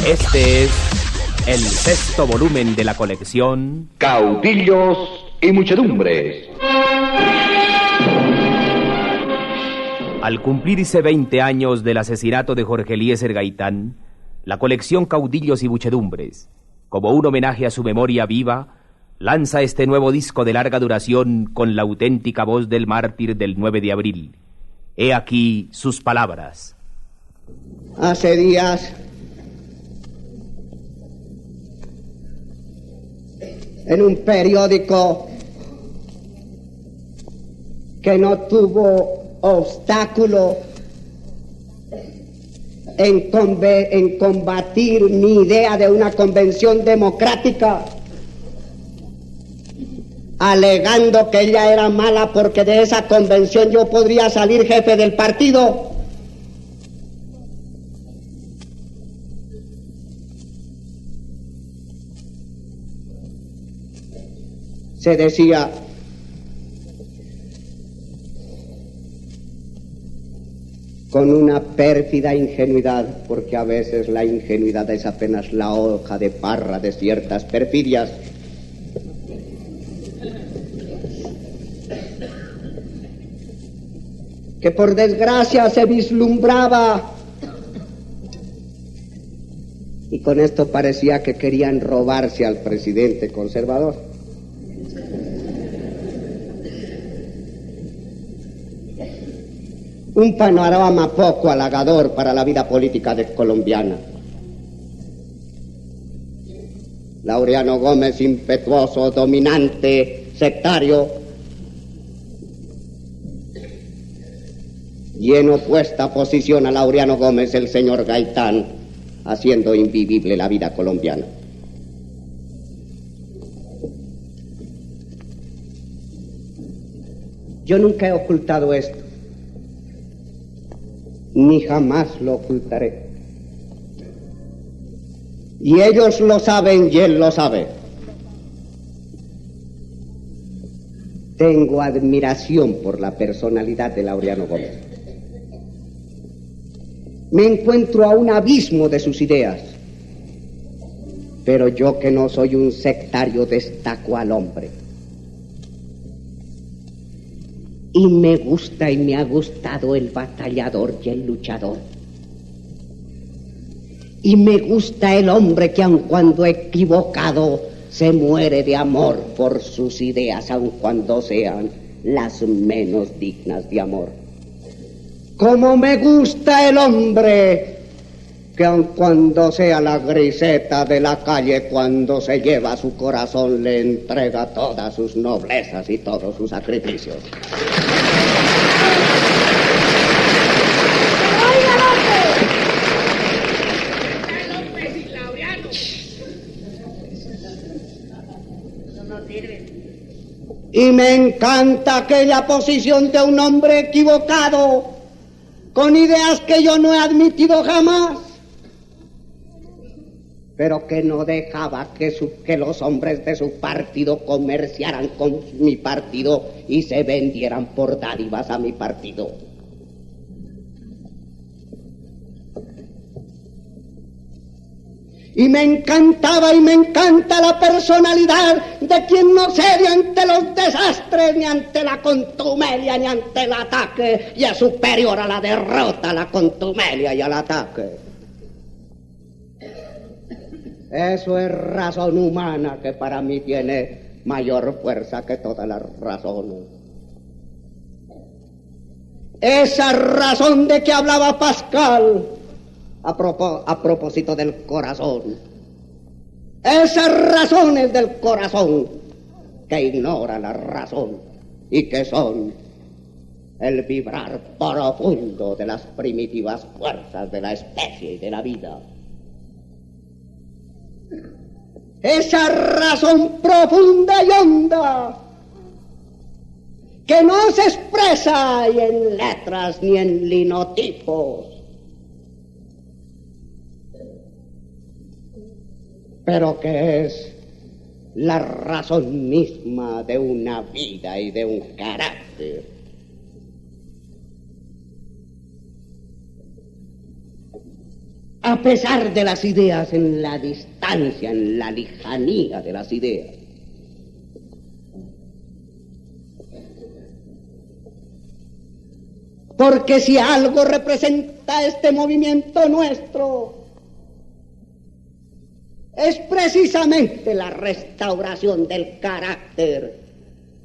Este es el sexto volumen de la colección Caudillos y Muchedumbres. Al cumplirse 20 años del asesinato de Jorge Eliezer Gaitán, la colección Caudillos y Muchedumbres, como un homenaje a su memoria viva, lanza este nuevo disco de larga duración con la auténtica voz del mártir del 9 de abril. He aquí sus palabras. Hace días, en un periódico que no tuvo obstáculo en combatir mi idea de una convención democrática, alegando que ella era mala porque de esa convención yo podría salir jefe del partido. Se decía con una pérfida ingenuidad, porque a veces la ingenuidad es apenas la hoja de parra de ciertas perfidias, que por desgracia se vislumbraba, y con esto parecía que querían robarse al presidente conservador. Un panorama poco halagador para la vida política colombiana. Laureano Gómez, impetuoso, dominante, sectario, y en opuesta posición a Laureano Gómez, el señor Gaitán, haciendo invivible la vida colombiana. Yo nunca he ocultado esto, ni jamás lo ocultaré. Y ellos lo saben y él lo sabe. Tengo admiración por la personalidad de Laureano Gómez. Me encuentro a un abismo de sus ideas. Pero yo, que no soy un sectario, destaco al hombre. Y me gusta y me ha gustado el batallador y el luchador. Y me gusta el hombre que, aun cuando equivocado, se muere de amor por sus ideas, aun cuando sean las menos dignas de amor. Como me gusta el hombre que, aun cuando sea la griseta de la calle, cuando se lleva su corazón, le entrega todas sus noblezas y todos sus sacrificios. Y me encanta aquella posición de un hombre equivocado, con ideas que yo no he admitido jamás, pero que no dejaba que los hombres de su partido comerciaran con mi partido y se vendieran por dádivas a mi partido. Y me encantaba y me encanta la personalidad de quien no cede ante los desastres, ni ante la contumelia, ni ante el ataque, y es superior a la derrota, a la contumelia y al ataque. Eso es razón humana que para mí tiene mayor fuerza que todas las razones. Esa razón de que hablaba Pascal a propósito del corazón. Esas razones del corazón que ignora la razón y que son el vibrar profundo de las primitivas fuerzas de la especie y de la vida. Esa razón profunda y honda que no se expresa ni en letras ni en linotipos, pero que es la razón misma de una vida y de un carácter. A a pesar de las ideas, en la distancia, en la lejanía de las ideas. Porque si algo representa este movimiento nuestro, es precisamente la restauración del carácter,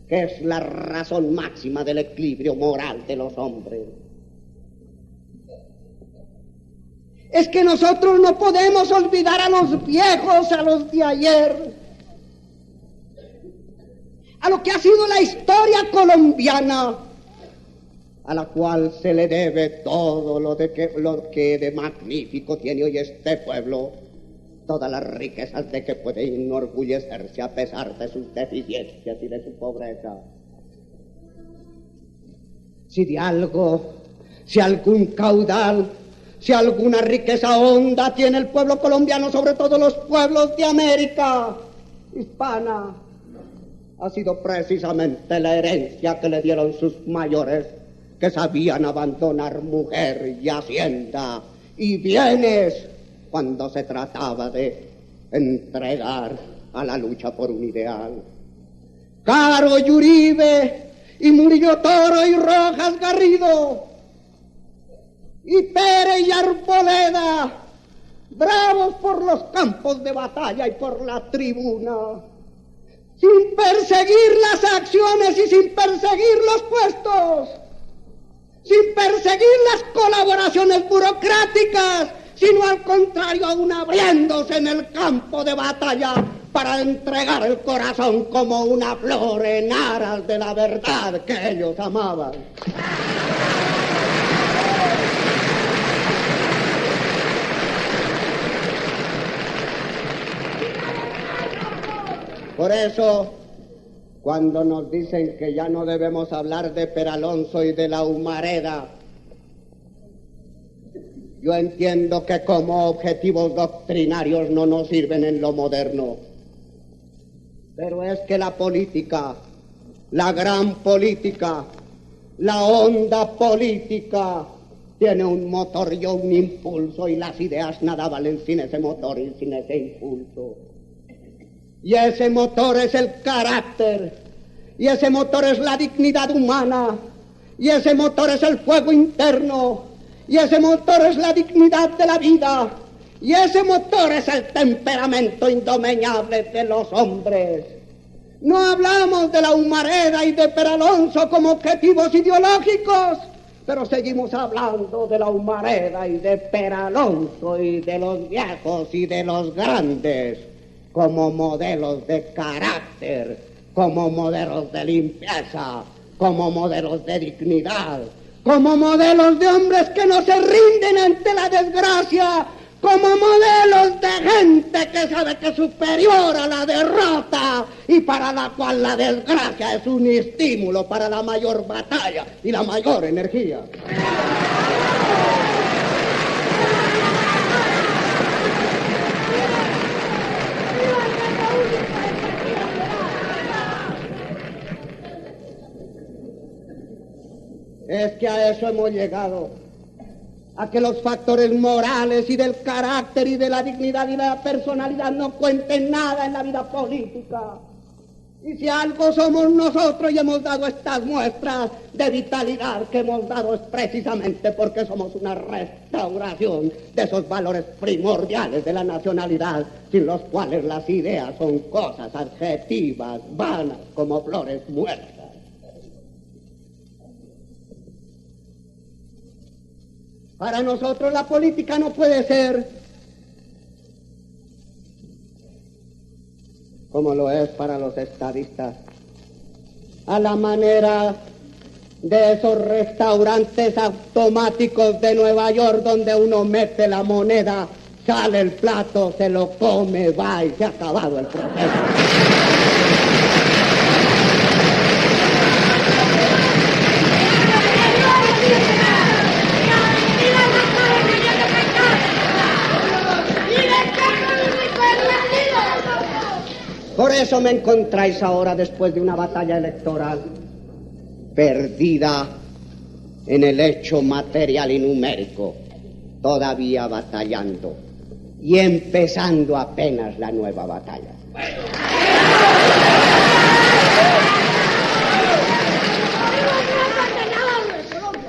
que es la razón máxima del equilibrio moral de los hombres. Es que nosotros no podemos olvidar a los viejos, a los de ayer, a lo que ha sido la historia colombiana, a la cual se le debe todo lo que de magnífico tiene hoy este pueblo, todas las riquezas de que puede enorgullecerse a pesar de sus deficiencias y de su pobreza. Si de algo, si algún caudal, si alguna riqueza honda tiene el pueblo colombiano, sobre todo los pueblos de América hispana, ha sido precisamente la herencia que le dieron sus mayores, que sabían abandonar mujer y hacienda y bienes cuando se trataba de entregar a la lucha por un ideal. Caro y Uribe, y Murillo Toro y Rojas Garrido, y Pérez y Arboleda, bravos por los campos de batalla y por la tribuna, sin perseguir las acciones y sin perseguir los puestos, sin perseguir las colaboraciones burocráticas, sino al contrario, aún abriéndose en el campo de batalla para entregar el corazón como una flor en aras de la verdad que ellos amaban. Por eso, cuando nos dicen que ya no debemos hablar de Peralonso y de la Humareda, yo entiendo que como objetivos doctrinarios no nos sirven en lo moderno. Pero es que la política, la gran política, la onda política, tiene un motor y un impulso, y las ideas nada valen sin ese motor y sin ese impulso. Y ese motor es el carácter, y ese motor es la dignidad humana, y ese motor es el fuego interno, y ese motor es la dignidad de la vida, y ese motor es el temperamento indomeñable de los hombres. No hablamos de la Humareda y de Peralonso como objetivos ideológicos, pero seguimos hablando de la Humareda y de Peralonso y de los viejos y de los grandes como modelos de carácter, como modelos de limpieza, como modelos de dignidad, como modelos de hombres que no se rinden ante la desgracia, como modelos de gente que sabe que es superior a la derrota y para la cual la desgracia es un estímulo para la mayor batalla y la mayor energía. Es que a eso hemos llegado, a que los factores morales y del carácter y de la dignidad y de la personalidad no cuenten nada en la vida política. Y si algo somos nosotros y hemos dado estas muestras de vitalidad que hemos dado, es precisamente porque somos una restauración de esos valores primordiales de la nacionalidad, sin los cuales las ideas son cosas adjetivas, vanas, como flores muertas. Para nosotros la política no puede ser como lo es para los estadistas, a la manera de esos restaurantes automáticos de Nueva York donde uno mete la moneda, sale el plato, se lo come, va y se ha acabado el proceso. Por eso me encontráis ahora, después de una batalla electoral, perdida en el hecho material y numérico, todavía batallando. y empezando apenas la nueva batalla.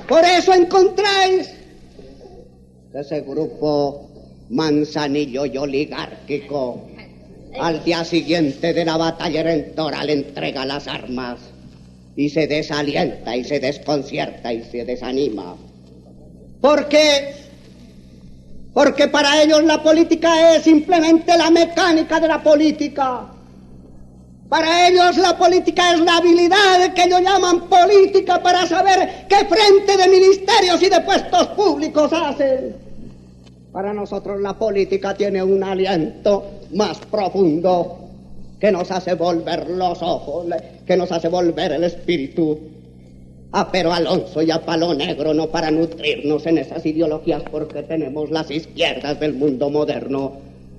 Por eso encontráis ese grupo manzanillo y oligárquico al día siguiente de la batalla electoral entrega las armas y se desalienta y se desconcierta y se desanima. Porque para ellos la política es simplemente la mecánica de la política. Para ellos la política es la habilidad que ellos llaman política para saber qué frente de ministerios y de puestos públicos hacen. Para nosotros la política tiene un aliento más profundo que nos hace volver los ojos, que nos hace volver el espíritu a Pero Alonso y a Palo Negro, no para nutrirnos en esas ideologías porque tenemos las izquierdas del mundo moderno,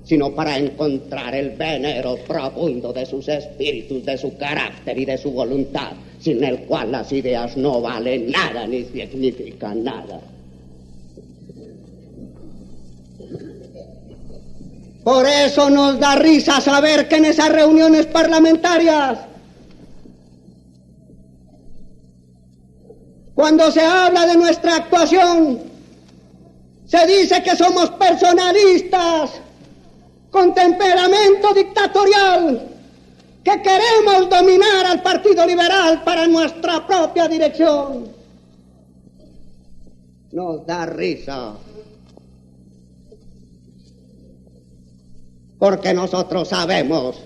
sino para encontrar el venero profundo de sus espíritus, de su carácter y de su voluntad, sin el cual las ideas no valen nada ni significan nada. Por eso nos da risa saber que en esas reuniones parlamentarias, cuando se habla de nuestra actuación, se dice que somos personalistas, con temperamento dictatorial, que queremos dominar al Partido Liberal para nuestra propia dirección. Nos da risa, porque nosotros sabemos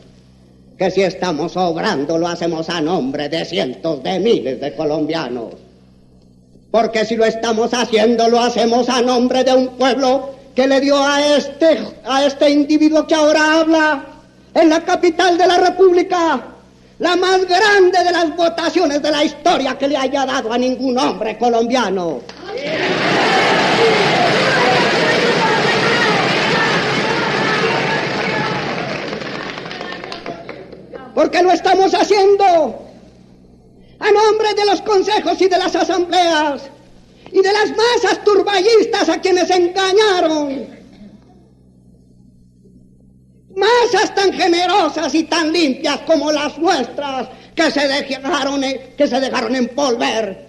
que si estamos obrando lo hacemos a nombre de cientos de miles de colombianos, porque si lo estamos haciendo lo hacemos a nombre de un pueblo que le dio a este individuo que ahora habla en la capital de la República la más grande de las votaciones de la historia que le haya dado a ningún hombre colombiano. Porque lo estamos haciendo a nombre de los consejos y de las asambleas y de las masas turballistas a quienes engañaron. Masas tan generosas y tan limpias como las nuestras que se dejaron envolver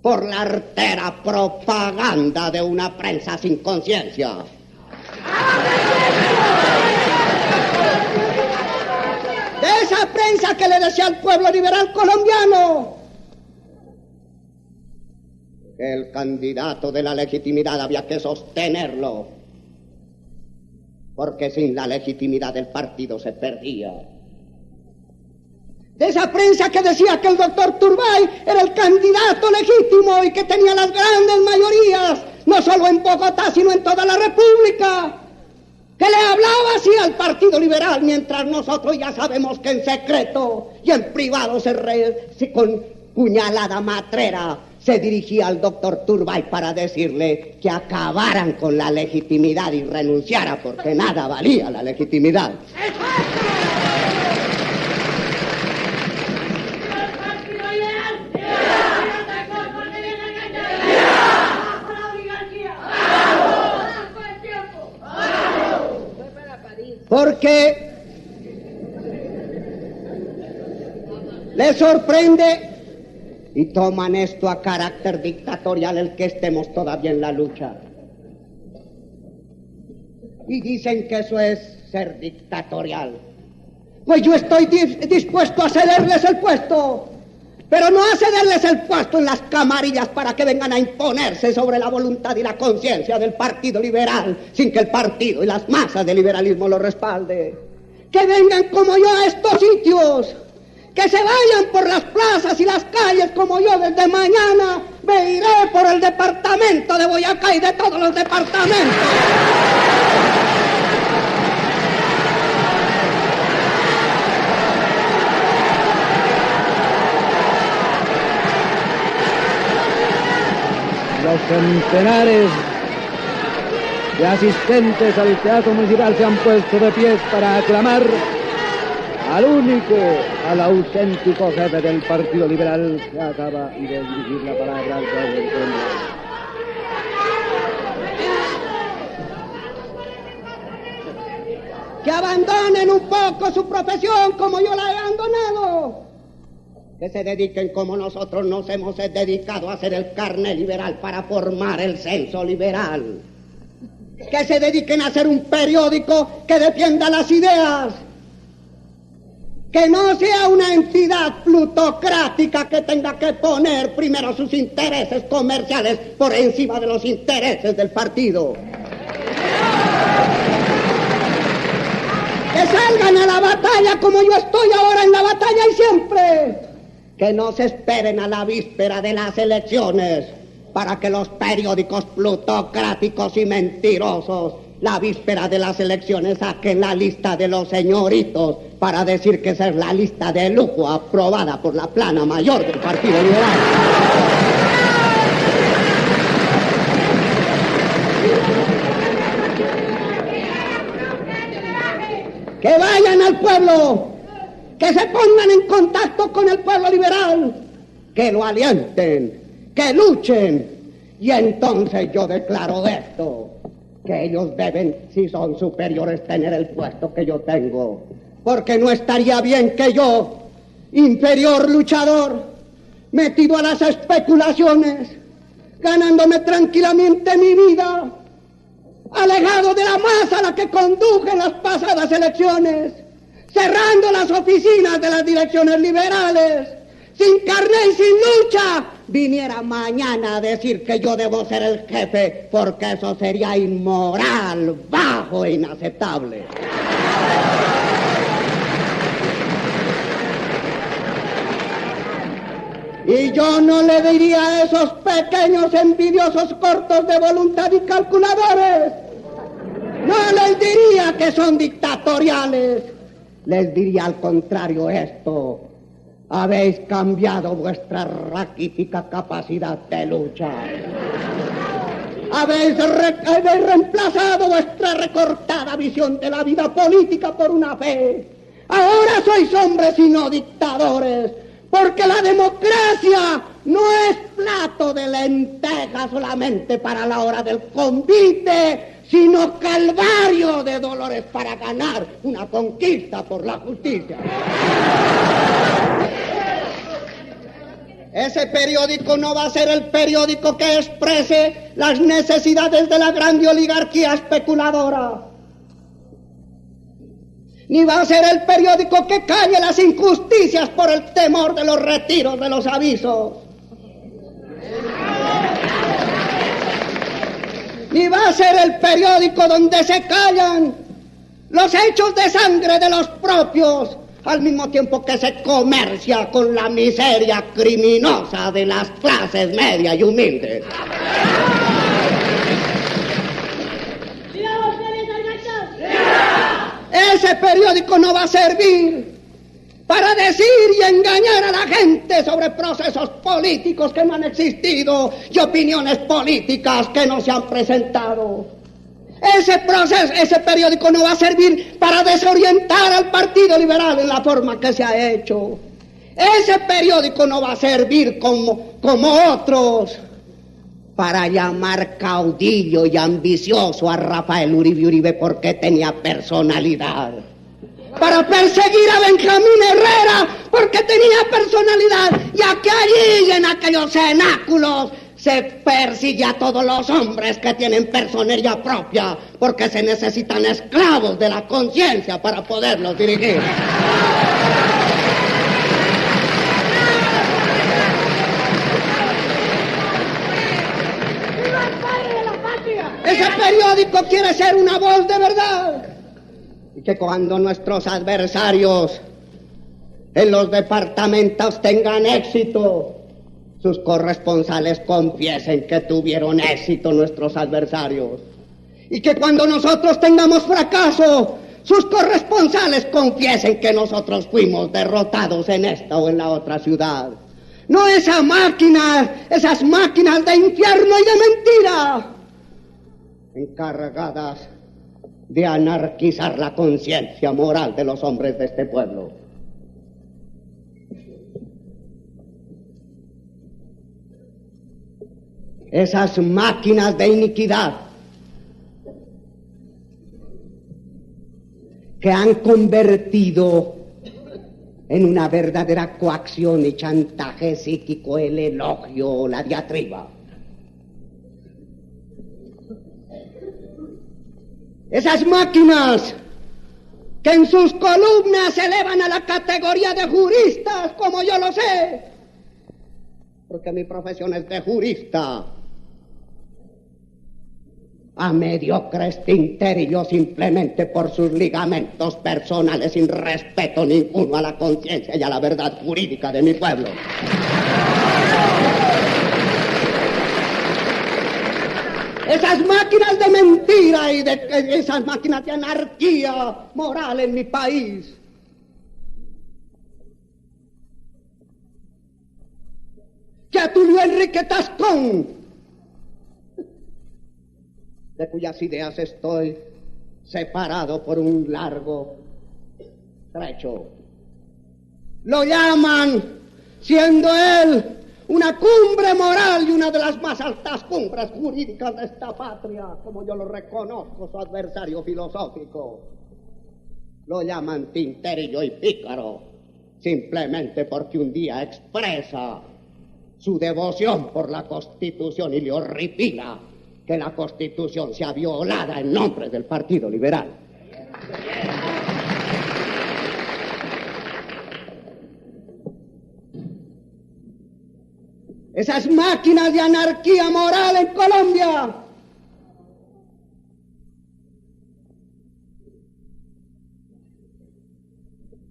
por la artera propaganda de una prensa sin conciencia. De esa prensa que le decía al pueblo liberal colombiano que el candidato de la legitimidad había que sostenerlo, porque sin la legitimidad del partido se perdía. De esa prensa que decía que el doctor Turbay era el candidato legítimo y que tenía las grandes mayorías, no solo en Bogotá, sino en toda la República, que le hablaba así al Partido Liberal, mientras nosotros ya sabemos que en secreto y en privado con puñalada matrera se dirigía al doctor Turbay para decirle que acabaran con la legitimidad y renunciara porque nada valía la legitimidad. Porque le sorprende y toman esto a carácter dictatorial el que estemos todavía en la lucha. Y dicen que eso es ser dictatorial. Pues yo estoy dispuesto a cederles el puesto, pero no a cederles el puesto en las camarillas para que vengan a imponerse sobre la voluntad y la conciencia del Partido Liberal, sin que el partido y las masas del liberalismo lo respalde. Que vengan como yo a estos sitios, que se vayan por las plazas y las calles como yo desde mañana me iré por el departamento de Boyacá y de todos los departamentos. Los centenares de asistentes al Teatro Municipal se han puesto de pie para aclamar al único, al auténtico jefe del Partido Liberal, que acaba de dirigir la palabra al pueblo. que abandonen un poco su profesión como yo la he abandonado, que se dediquen como nosotros nos hemos dedicado a hacer el carné liberal para formar el censo liberal, que se dediquen a hacer un periódico que defienda las ideas, que no sea una entidad plutocrática que tenga que poner primero sus intereses comerciales por encima de los intereses del partido. Que salgan a la batalla como yo estoy ahora en la batalla y siempre. Que no se esperen a la víspera de las elecciones para que los periódicos plutocráticos y mentirosos la víspera de las elecciones saquen la lista de los señoritos para decir que esa es la lista de lujo aprobada por la plana mayor del Partido Liberal. Que vayan al pueblo, que se pongan en contacto con el pueblo liberal, que lo alienten, que luchen, y entonces yo declaro esto, que ellos deben, si son superiores, tener el puesto que yo tengo, porque no estaría bien que yo, inferior luchador, metido a las especulaciones, ganándome tranquilamente mi vida, alejado de la masa a la que conduje en las pasadas elecciones, cerrando las oficinas de las direcciones liberales, sin carné y sin lucha, viniera mañana a decir que yo debo ser el jefe, porque eso sería inmoral, bajo e inaceptable. Y yo no le diría a esos pequeños envidiosos cortos de voluntad y calculadores, no les diría que son dictatoriales, les diría al contrario esto: habéis cambiado vuestra raquítica capacidad de lucha. Habéis reemplazado vuestra recortada visión de la vida política por una fe. Ahora sois hombres y no dictadores, porque la democracia no es plato de lentejas solamente para la hora del convite, sino calvario de dolores para ganar una conquista por la justicia. Ese periódico no va a ser el periódico que exprese las necesidades de la grande oligarquía especuladora. Ni va a ser el periódico que calle las injusticias por el temor de los retiros de los avisos. Ni va a ser el periódico donde se callan los hechos de sangre de los propios, al mismo tiempo que se comercia con la miseria criminosa de las clases medias y humildes. Ese periódico no va a servir para decir y engañar a la gente sobre procesos políticos que no han existido y opiniones políticas que no se han presentado. Ese periódico no va a servir para desorientar al Partido Liberal en la forma que se ha hecho. Ese periódico no va a servir como otros para llamar caudillo y ambicioso a Rafael Uribe porque tenía personalidad. Para perseguir a Benjamín Herrera porque tenía personalidad, y que allí en aquellos cenáculos se persigue a todos los hombres que tienen personería propia, porque se necesitan esclavos de la conciencia para poderlos dirigir. Ese periódico quiere ser una voz de verdad. Y que cuando nuestros adversarios en los departamentos tengan éxito, sus corresponsales confiesen que tuvieron éxito nuestros adversarios. Y que cuando nosotros tengamos fracaso, sus corresponsales confiesen que nosotros fuimos derrotados en esta o en la otra ciudad. No esas máquinas de infierno y de mentira, encargadas de anarquizar la conciencia moral de los hombres de este pueblo. Esas máquinas de iniquidad que han convertido en una verdadera coacción y chantaje psíquico el elogio o la diatriba. Esas máquinas que en sus columnas se elevan a la categoría de juristas, como yo lo sé, porque mi profesión es de jurista, a mediocres tinterillos simplemente por sus ligamentos personales sin respeto ninguno a la conciencia y a la verdad jurídica de mi pueblo. Esas máquinas de mentira y esas máquinas de anarquía moral en mi país. Que a Tulio Enrique Tascón, de cuyas ideas estoy separado por un largo trecho, lo llaman, siendo él una cumbre moral y una de las más altas cumbres jurídicas de esta patria, como yo lo reconozco, su adversario filosófico. Lo llaman tinterillo y pícaro, simplemente porque un día expresa su devoción por la Constitución y le horripila que la Constitución sea violada en nombre del Partido Liberal. Esas máquinas de anarquía moral en Colombia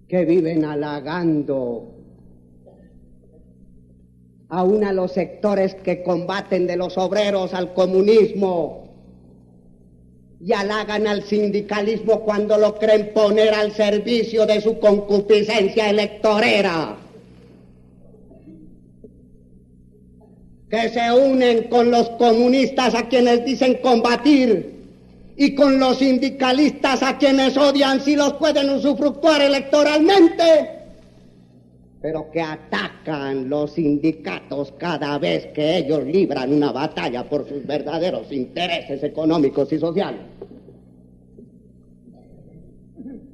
que viven halagando aún a los sectores que combaten de los obreros al comunismo y halagan al sindicalismo cuando lo creen poner al servicio de su concupiscencia electorera, que se unen con los comunistas a quienes dicen combatir y con los sindicalistas a quienes odian si los pueden usufructuar electoralmente, pero que atacan los sindicatos cada vez que ellos libran una batalla por sus verdaderos intereses económicos y sociales.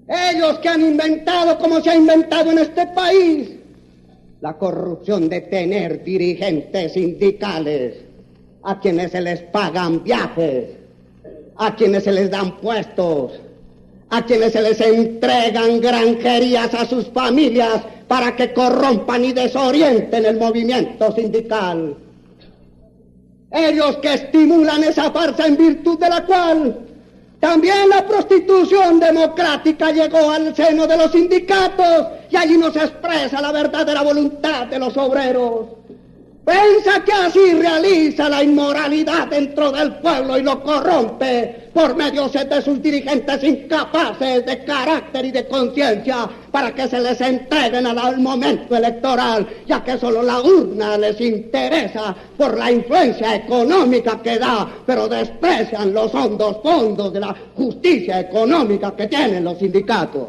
Ellos que han inventado, como se ha inventado en este país, la corrupción de tener dirigentes sindicales a quienes se les pagan viajes, a quienes se les dan puestos, a quienes se les entregan granjerías a sus familias para que corrompan y desorienten el movimiento sindical. Ellos que estimulan esa farsa en virtud de la cual también la prostitución democrática llegó al seno de los sindicatos y allí no se expresa la verdadera voluntad de los obreros. Piensa que así realiza la inmoralidad dentro del pueblo y lo corrompe por medio de sus dirigentes incapaces de carácter y de conciencia para que se les entreguen al momento electoral, ya que solo la urna les interesa por la influencia económica que da, pero desprecian los hondos fondos de la justicia económica que tienen los sindicatos.